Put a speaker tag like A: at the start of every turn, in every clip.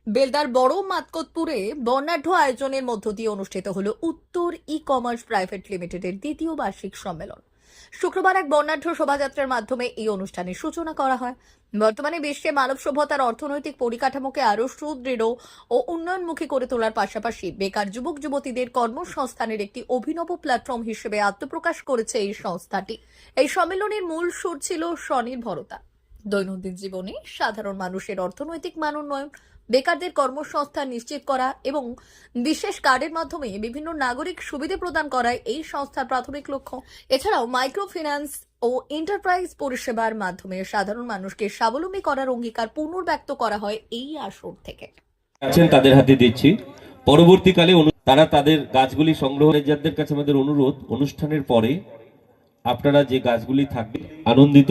A: বেলদার বড় মাতকতপুরে বর্ণাঢ্য আয়োজনের মধ্য দিয়ে অনুষ্ঠিত হলো উত্তর ই কমার্স প্রাইভেট লিমিটেডের দ্বিতীয় বার্ষিক সম্মেলন। শুক্রবার এক বর্ণাঢ্য শোভাযাত্রার মাধ্যমে এই অনুষ্ঠানের সূচনা করা হয়। বর্তমানে বিশ্বে মানব সভ্যতার অর্থনৈতিক পরিকাঠামোকে আরো সুদৃঢ় ও উন্নয়নমুখী করে তোলার পাশাপাশি বেকার যুবক যুবতীদের কর্মসংস্থানের একটি অভিনব প্ল্যাটফর্ম হিসেবে আত্মপ্রকাশ করেছে এই সংস্থাটি। এই সম্মেলনের মূল সুর ছিল স্বনির্ভরতা, দৈনন্দিন জীবনে সাধারণ মানুষের অর্থনৈতিক মান উন্নয়ন, বেকারদের কর্মসংস্থান নিশ্চিত করা এবং বিশেষ কার্ডের মাধ্যমে বিভিন্ন নাগরিক সুবিধা প্রদান করাই এই সংস্থার প্রাথমিক লক্ষ্য। এছাড়াও মাইক্রো ফিন্যান্স ও এন্টারপ্রাইজ পরিষেবার মাধ্যমে সাধারণ মানুষকে স্বাবলম্বী করার অঙ্গীকার পুনর্ব্যক্ত করা হয় এই আসর থেকে।
B: আছেন তাদের হাতে দিচ্ছি। পরবর্তীকালে তারা তাদের গাছগুলি সংগ্রহের যাদের কাছে আমাদের অনুরোধ, অনুষ্ঠানের পরে আপনারা যে গাছগুলি থাকবে আনন্দিত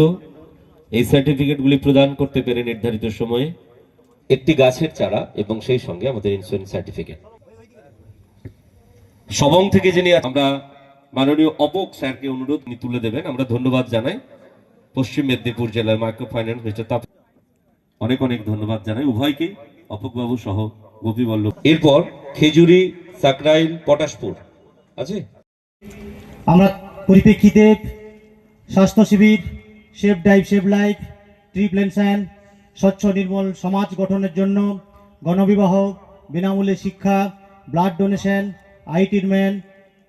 B: এই সার্টিফিকেটগুলি প্রদান করতে পেরে নির্ধারিত সময়ে একটি গাছের চারা এবং সেই সঙ্গে আমাদের ইন্স্যুরেন্স সার্টিফিকেট। সবং থেকে যিনি আমরা মাননীয় অপক স্যারকে অনুরোধ তুলে দেবেন, আমরা ধন্যবাদ জানাই। পশ্চিম মেদিনীপুর জেলার মাইক্রো ফাইন্যান্স মিস্টার তাপ অনেক অনেক ধন্যবাদ জানাই উভয়কে, অপকবাবু সহ গোপী বল্লভ। এরপর খেজুরি, সাকরাইল, পটাশপুর আছে।
C: আমরা পরিপ্রেক্ষিতে স্বাস্থ্য শিবির, safe drive save life, tree plantation, স্বচ্ছ নির্মল সমাজ গঠনের জন্য গণবিবাহ, বিনামূল্যে শিক্ষা, ব্লাড ডোনেশন, আই ট্রিটমেন্ট,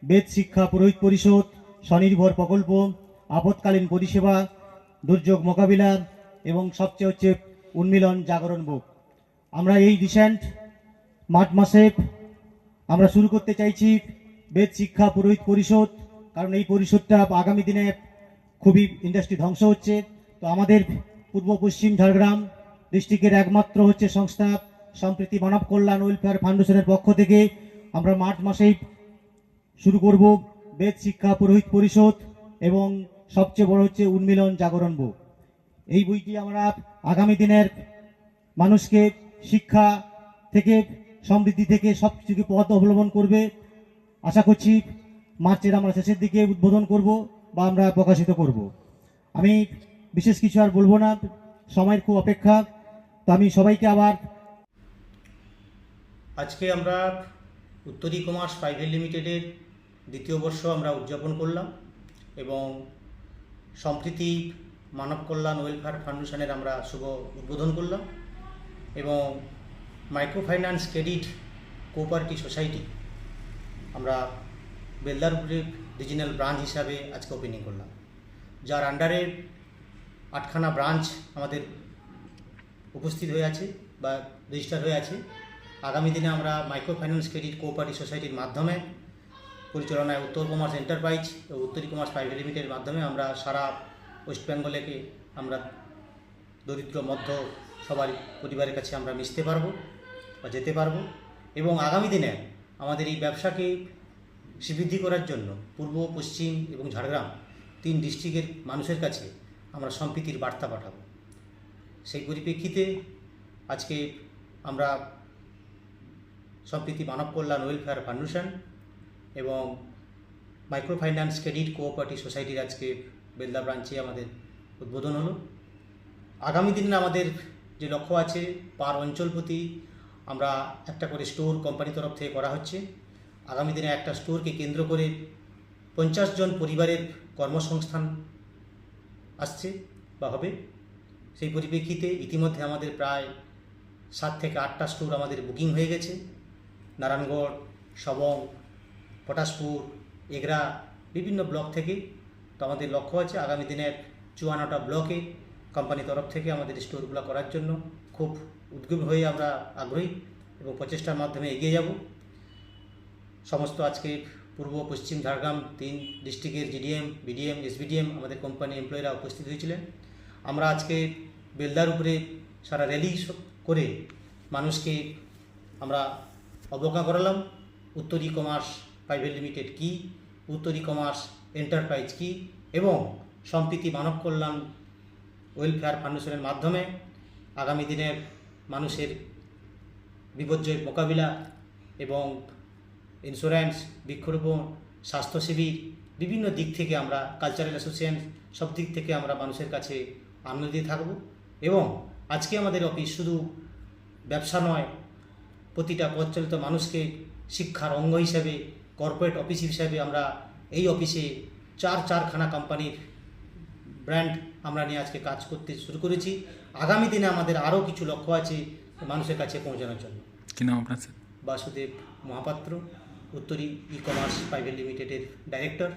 C: বেদ শিক্ষা, পুরোহিত পরিষদ, স্বনির্ভর প্রকল্প, আপৎকালীন পরিষেবা, দুর্যোগ মোকাবিলা এবং সবচেয়ে হচ্ছে উন্মিলন জাগরণ বুক। আমরা এই রিসেন্ট মার্চ মাসে আমরা শুরু করতে চাইছি বেদ শিক্ষা পুরোহিত পরিষদ, কারণ এই পরিষদটা আগামী দিনে খুবই ইন্ডাস্ট্রি ধ্বংস হচ্ছে। তো আমাদের পূর্ব পশ্চিম ঝাড়গ্রাম ডিস্ট্রিক্টের একমাত্র হচ্ছে সংস্থা সম্প্রীতি মানব কল্যাণ ওয়েলফেয়ার ফাউন্ডেশনের পক্ষ থেকে আমরা মার্চ মাসেই শুরু করব বেদ শিক্ষা পুরোহিত পরিষদ এবং সবচেয়ে বড় হচ্ছে উন্মিলন জাগরণ বুক। এই বইটি আমরা আগামী দিনের মানুষকে শিক্ষা থেকে সমৃদ্ধি থেকে সব কিছু পথ অবলম্বন করবে। আশা করছি মার্চের আমরা শেষের দিকে উদ্বোধন করব বা আমরা প্রকাশিত করব। আমি বিশেষ কিছু আর বলবো না, সময়ের খুব অপেক্ষা। তো আমি সবাইকে আবার
D: আজকে আমরা উত্তর ই কমার্স প্রাইভেট লিমিটেডের দ্বিতীয় বর্ষ আমরা উদযাপন করলাম এবং সম্প্রীতি মানব কল্যাণ ওয়েলফেয়ার ফাউন্ডেশনের আমরা শুভ উদ্বোধন করলাম এবং micro finance credit cooperative society আমরা বেলদার উপরে রিজিনাল ব্রাঞ্চ হিসাবে আজকে ওপেনিং করলাম, যার আন্ডারে 8খানা ব্রাঞ্চ আমাদের উপস্থিত হয়ে আছে বা রেজিস্টার হয়ে আছে। আগামী দিনে আমরা মাইক্রো ফাইন্যান্স ক্রেডিট কোঅপারেটিভ সোসাইটির মাধ্যমে পরিচালনায় উত্তর কমার্স এন্টারপ্রাইজ ও উত্তর ই কমার্স প্রাইভেট লিমিটেডের মাধ্যমে আমরা সারা ওয়েস্ট বেঙ্গলেকে আমরা দরিদ্র মধ্য সবার পরিবারের কাছে আমরা মিশতে পারবো বা যেতে পারবো এবং আগামী দিনে আমাদের এই ব্যবসাকে শ্রীবৃদ্ধি করার জন্য পূর্ব, পশ্চিম এবং ঝাড়গ্রাম 3 ডিস্ট্রিক্টের মানুষের কাছে আমরা সম্প্রীতির বার্তা পাঠাবো। সেই পরিপ্রেক্ষিতে আজকে আমরা সম্প্রীতি মানব কল্যাণ ওয়েলফেয়ার ফাউন্ডেশন এবং মাইক্রো ফাইন্যান্স ক্রেডিট কোঅপারেটিভ সোসাইটির আজকে বেলদা ব্রাঞ্চে আমাদের উদ্বোধন হলো। আগামী দিনে আমাদের যে লক্ষ্য আছে, পার অঞ্চল প্রতি আমরা একটা করে স্টোর কোম্পানির তরফ থেকে করা হচ্ছে। আগামী দিনে একটা স্টোরকে কেন্দ্র করে 50 জন পরিবারের কর্মসংস্থান আসছে বা হবে। সেই পরিপ্রেক্ষিতে ইতিমধ্যে আমাদের প্রায় 7 থেকে 8টা স্টোর আমাদের বুকিং হয়ে গেছে। নারায়ণগড়, সবং, পটাশপুর, এগরা বিভিন্ন ব্লক থেকে। তো আমাদের লক্ষ্য আছে আগামী দিনের 54টা ব্লকে কোম্পানির তরফ থেকে আমাদের স্টোরগুলো করার জন্য খুব উদ্গ্রীব হয়ে আমরা আগ্রহী এবং প্রচেষ্টার মাধ্যমে এগিয়ে যাব। সমস্ত আজকে পূর্ব পশ্চিম ঝাড়গ্রাম 3 ডিস্ট্রিক্টের জিডিএম, বিডিএম, এসবিডিএম আমাদের কোম্পানি এমপ্লয়িরা উপস্থিত হয়েছিলেন। আমরা আজকে বেলদার উপরে সারা র্যালি করে মানুষকে আমরা অবজ্ঞা করালাম উত্তর ই কমার্স প্রাইভেট লিমিটেড কী, উত্তর ই কমার্স এন্টারপ্রাইজ কী এবং সম্প্রীতি মানব কল্যাণ ওয়েলফেয়ার ফাউন্ডেশনের মাধ্যমে আগামী দিনের মানুষের বিপর্যয় মোকাবিলা এবং ইন্স্যুরেন্স, বৃক্ষরোপণ, স্বাস্থ্য শিবির বিভিন্ন দিক থেকে আমরা কালচারাল অ্যাসোসিয়েশন সব দিক থেকে আমরা মানুষের কাছে আনন্দিত থাকব। এবং আজকে আমাদের অফিস শুধু ব্যবসা নয়, প্রতিটা পথচালিত মানুষকে শিক্ষার অঙ্গ হিসেবে, কর্পোরেট অফিস হিসেবে আমরা এই অফিসে চারখানা কোম্পানির ব্র্যান্ড আমরা নিয়ে আজকে কাজ করতে শুরু করেছি। আগামী দিনে আমাদের আরও কিছু লক্ষ্য আছে মানুষের কাছে পৌঁছানোর জন্য।
E: কি নাম আপনার sir?
D: Basudeb Mahapatra, Uttari e commerce private লিমিটেডের ডাইরেক্টর।